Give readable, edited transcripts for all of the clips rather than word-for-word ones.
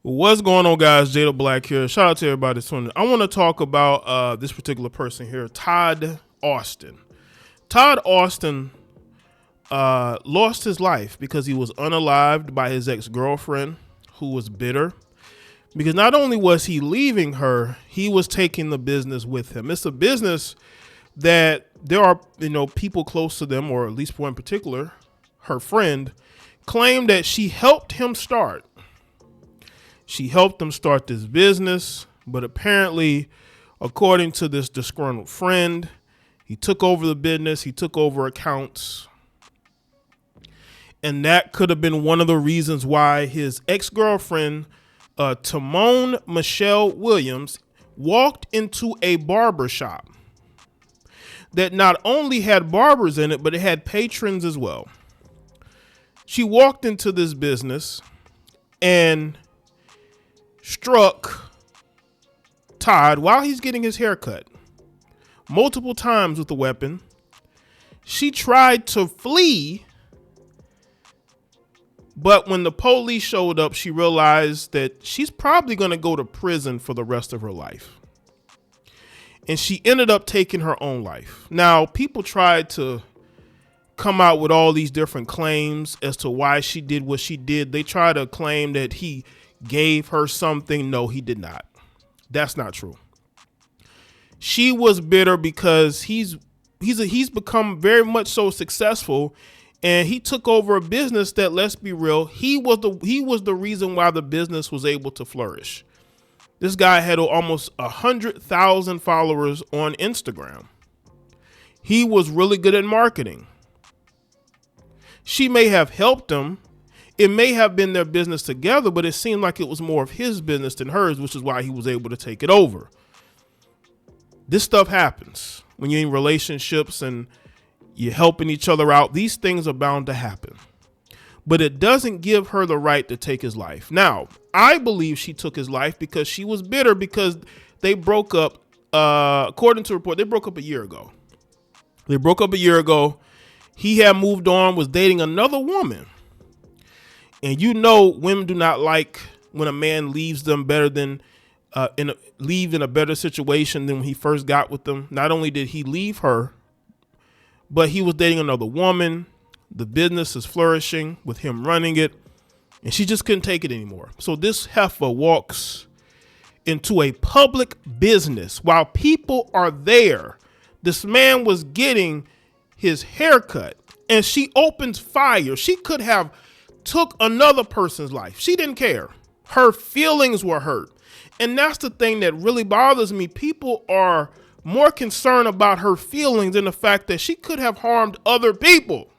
What's going on, guys? Jada Black here. Shout out to everybody that's tuning in. I want to talk about this particular person here, Todd Austin. Todd Austin lost his life because he was unalived by his ex-girlfriend, who was bitter. Because not only was he leaving her, he was taking the business with him. It's a business that there are, people close to them, or at least one in particular, her friend, claimed that she helped him start. She helped him start this business, but apparently, according to this disgruntled friend, he took over the business, he took over accounts, and that could have been one of the reasons why his ex-girlfriend, Timon Michelle Williams, walked into a barbershop that not only had barbers in it, but it had patrons as well. She walked into this business and struck Todd while he's getting his hair cut multiple times with a weapon. She tried to flee, but when the police showed up, she realized that she's probably going to go to prison for the rest of her life. And she ended up taking her own life. Now, people tried to come out with all these different claims as to why she did what she did. They try to claim that he gave her something. No, he did not. That's not true. She was bitter because he's become very much so successful, and he took over a business that, let's be real, he was the reason why the business was able to flourish. This guy had almost 100,000 followers on Instagram. He was really good at marketing. She may have helped him. It may have been their business together, but it seemed like it was more of his business than hers, which is why he was able to take it over. This stuff happens when you're in relationships and you're helping each other out. These things are bound to happen, but it doesn't give her the right to take his life. Now, I believe she took his life because she was bitter because they broke up. According to a report, they broke up a year ago. He had moved on, was dating another woman. And women do not like when a man leaves them better than leave in a better situation than when he first got with them. Not only did he leave her, but he was dating another woman. The business is flourishing with him running it, and she just couldn't take it anymore. So this heifer walks into a public business while people are there. This man was getting his haircut, and she opens fire. She could have took another person's life. She didn't care. Her feelings were hurt. And that's the thing that really bothers me. People are more concerned about her feelings than the fact that she could have harmed other people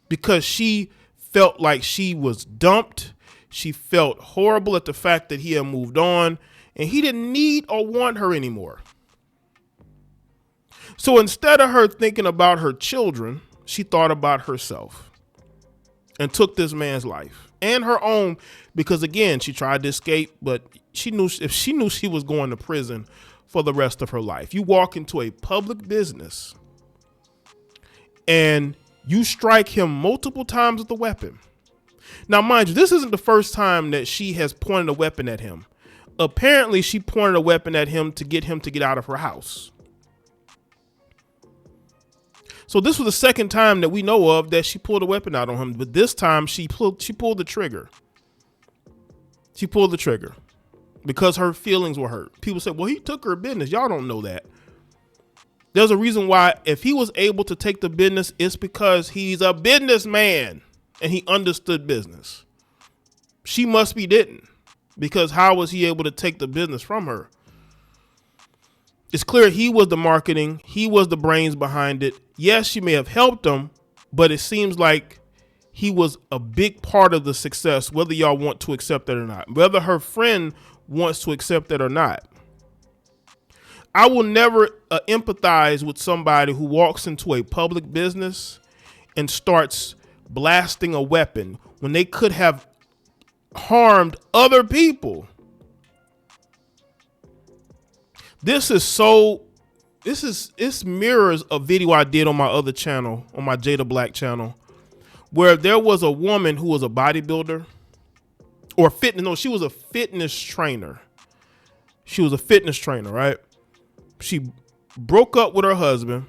because she felt like she was dumped. She felt horrible at the fact that he had moved on and he didn't need or want her anymore. So instead of her thinking about her children, she thought about herself and took this man's life and her own because, again, she tried to escape, but she knew she was going to prison for the rest of her life. You walk into a public business and you strike him multiple times with a weapon. Now, mind you, this isn't the first time that she has pointed a weapon at him. Apparently, she pointed a weapon at him to get out of her house. So this was the second time that we know of that she pulled a weapon out on him. But this time she pulled the trigger. She pulled the trigger because her feelings were hurt. People say, well, he took her business. Y'all don't know that. There's a reason why if he was able to take the business, it's because he's a businessman and he understood business. She must be didn't, because how was he able to take the business from her? It's clear he was the marketing. He was the brains behind it. Yes, she may have helped him, but it seems like he was a big part of the success, whether y'all want to accept that or not, whether her friend wants to accept that or not. I will never empathize with somebody who walks into a public business and starts blasting a weapon when they could have harmed other people. This mirrors a video I did on my other channel, on my Jada Black channel, where there was a woman who was a bodybuilder or fitness. No, she was a fitness trainer. She was a fitness trainer, right? She broke up with her husband.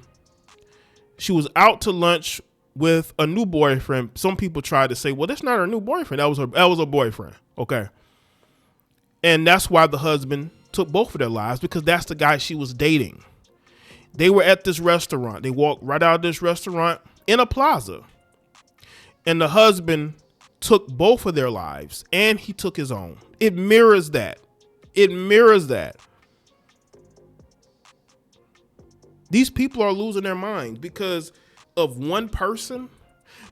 She was out to lunch with a new boyfriend. Some people tried to say, well, that's not her new boyfriend. That was her boyfriend. Okay. And that's why the husband took both of their lives, because that's the guy she was dating. They were at this restaurant. They walked right out of this restaurant in a plaza. And the husband took both of their lives, and he took his own. It mirrors that. It mirrors that. These people are losing their minds because of one person.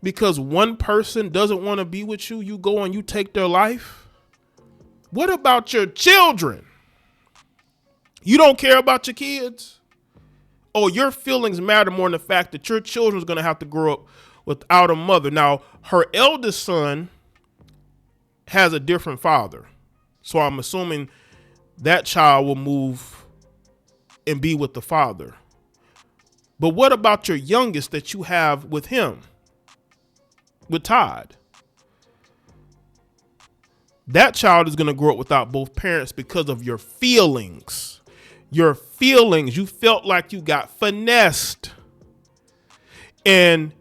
Because one person doesn't want to be with you, you go and you take their life. What about your children? You don't care about your kids? Oh, your feelings matter more than the fact that your children's going to have to grow up without a mother. Now, her eldest son has a different father. So I'm assuming that child will move and be with the father. But what about your youngest that you have with him? With Todd? That child is going to grow up without both parents because of your feelings. Your feelings. You felt like you got finessed. And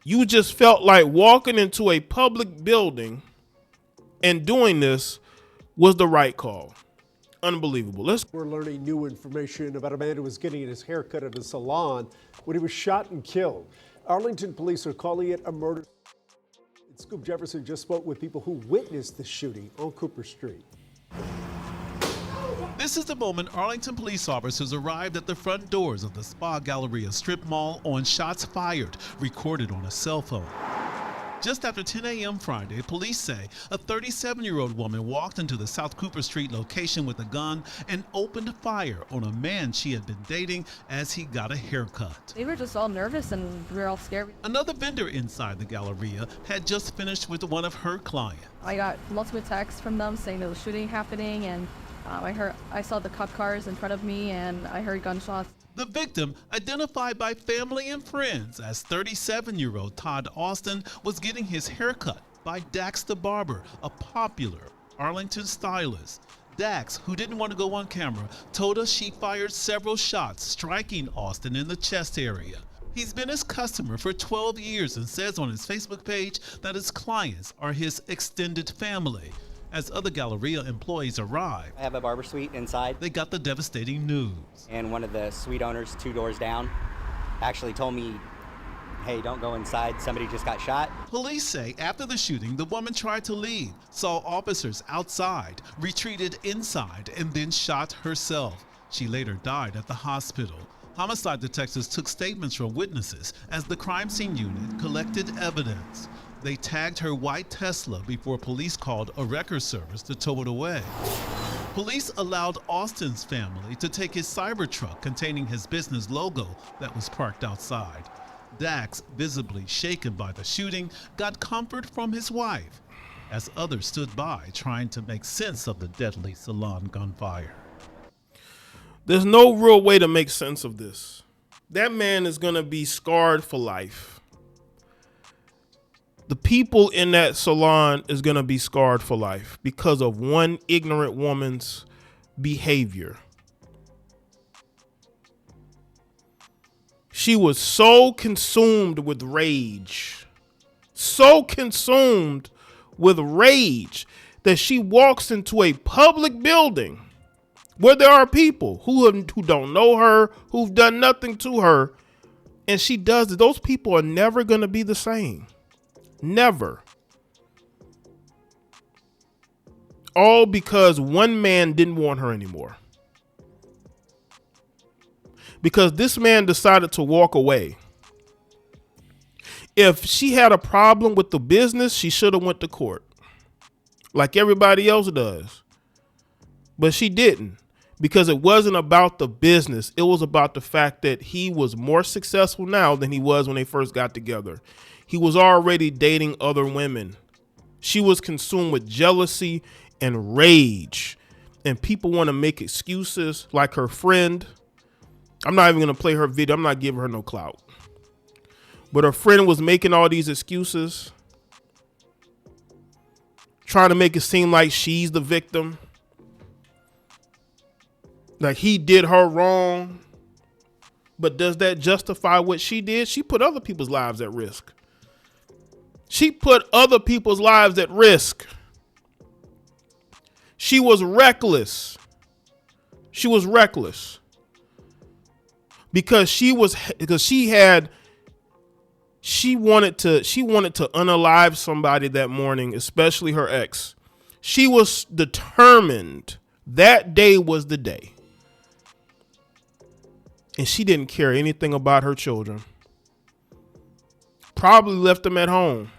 you just felt like walking into a public building and doing this was the right call. Unbelievable. We're learning new information about a man who was getting his hair cut at a salon when he was shot and killed. Arlington police are calling it a murder. Scoop Jefferson just spoke with people who witnessed the shooting on Cooper Street. This is the moment Arlington police officers arrived at the front doors of the Spa Galleria strip mall on shots fired, recorded on a cell phone. Just after 10 a.m. Friday, police say a 37-year-old woman walked into the South Cooper Street location with a gun and opened fire on a man she had been dating as he got a haircut. They were just all nervous and we were all scared. Another vendor inside the Galleria had just finished with one of her clients. I got multiple texts from them saying there was shooting happening, and I saw the cop cars in front of me, and I heard gunshots. The victim, identified by family and friends as 37-year-old Todd Austin, was getting his haircut by Dax the barber, a popular Arlington stylist. Dax, who didn't want to go on camera, told us she fired several shots, striking Austin in the chest area. He's been his customer for 12 years and says on his Facebook page that his clients are his extended family. As other Galleria employees arrived, I have a barber suite inside. They got the devastating news. And one of the suite owners 2 doors down actually told me, hey, don't go inside, somebody just got shot. Police say after the shooting, the woman tried to leave, saw officers outside, retreated inside, and then shot herself. She later died at the hospital. Homicide detectives took statements from witnesses as the crime scene unit collected evidence. They tagged her white Tesla before police called a wrecker service to tow it away. Police allowed Austin's family to take his Cybertruck containing his business logo that was parked outside. Dax, visibly shaken by the shooting, got comfort from his wife, as others stood by trying to make sense of the deadly salon gunfire. There's no real way to make sense of this. That man is going to be scarred for life. The people in that salon is going to be scarred for life because of one ignorant woman's behavior. She was so consumed with rage, that she walks into a public building where there are people who don't know her, who've done nothing to her, and she does it. Those people are never going to be the same. Never. All because one man didn't want her anymore. Because this man decided to walk away. If she had a problem with the business, she should have went to court like everybody else does. But she didn't, because it wasn't about the business. It was about the fact that he was more successful now than he was when they first got together. He was already dating other women. She was consumed with jealousy and rage. And people want to make excuses, like her friend. I'm not even going to play her video. I'm not giving her no clout. But her friend was making all these excuses, trying to make it seem like she's the victim. Like he did her wrong. But does that justify what she did? She put other people's lives at risk. She put other people's lives at risk. She was reckless. She was reckless. Because she wanted to unalive somebody that morning, especially her ex. She was determined that day was the day. And she didn't care anything about her children. Probably left them at home.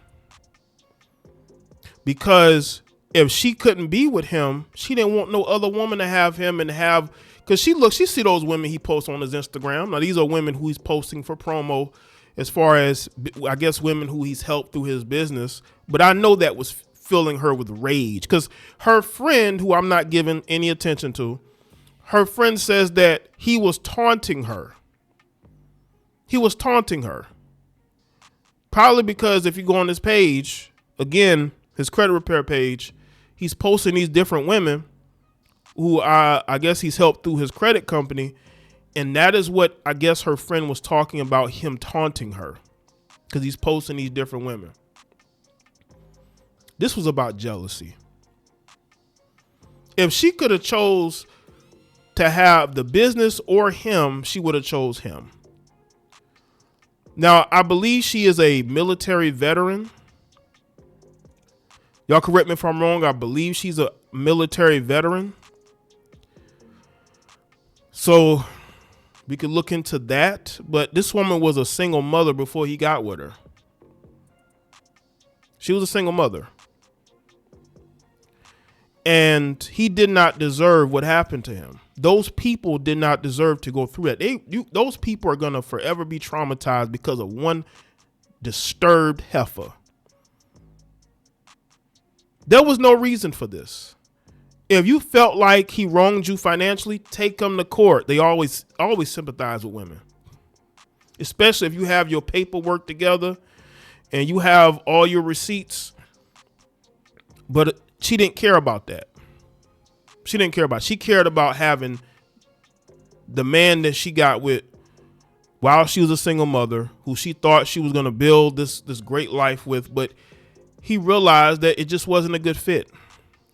Because if she couldn't be with him, she didn't want no other woman to have him and have, because she see those women he posts on his Instagram. Now, these are women who he's posting for promo, as far as, I guess, women who he's helped through his business. But I know that was filling her with rage, because her friend, who I'm not giving any attention to, her friend says that he was taunting her. He was taunting her. Probably because if you go on his page, again, his credit repair page, he's posting these different women who I guess he's helped through his credit company. And that is what I guess her friend was talking about, him taunting her, because he's posting these different women. This was about jealousy. If she could have chose to have the business or him, she would have chose him. Now, I believe she is a military veteran. Y'all correct me if I'm wrong. I believe she's a military veteran. So we could look into that. But this woman was a single mother before he got with her. She was a single mother. And he did not deserve what happened to him. Those people did not deserve to go through that. Those people are going to forever be traumatized because of one disturbed heifer. There was no reason for this. If you felt like he wronged you financially, take him to court. They always sympathize with women, especially if you have your paperwork together and you have all your receipts. But she didn't care about that. She didn't care about it. She cared about having the man that she got with while she was a single mother, who she thought she was going to build this great life with. But he realized that it just wasn't a good fit.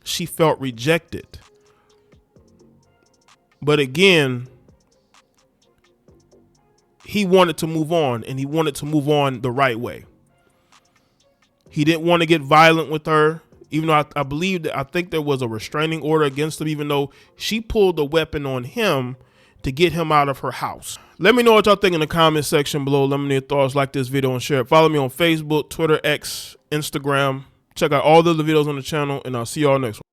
She felt rejected. But again, he wanted to move on, and he wanted to move on the right way. He didn't want to get violent with her. Even though I think there was a restraining order against him, even though she pulled the weapon on him to get him out of her house. Let me know what y'all think in the comment section below. Let me know your thoughts. Like this video and share it. Follow me on Facebook, Twitter, X, Instagram. Check out all the other videos on the channel, and I'll see y'all next one.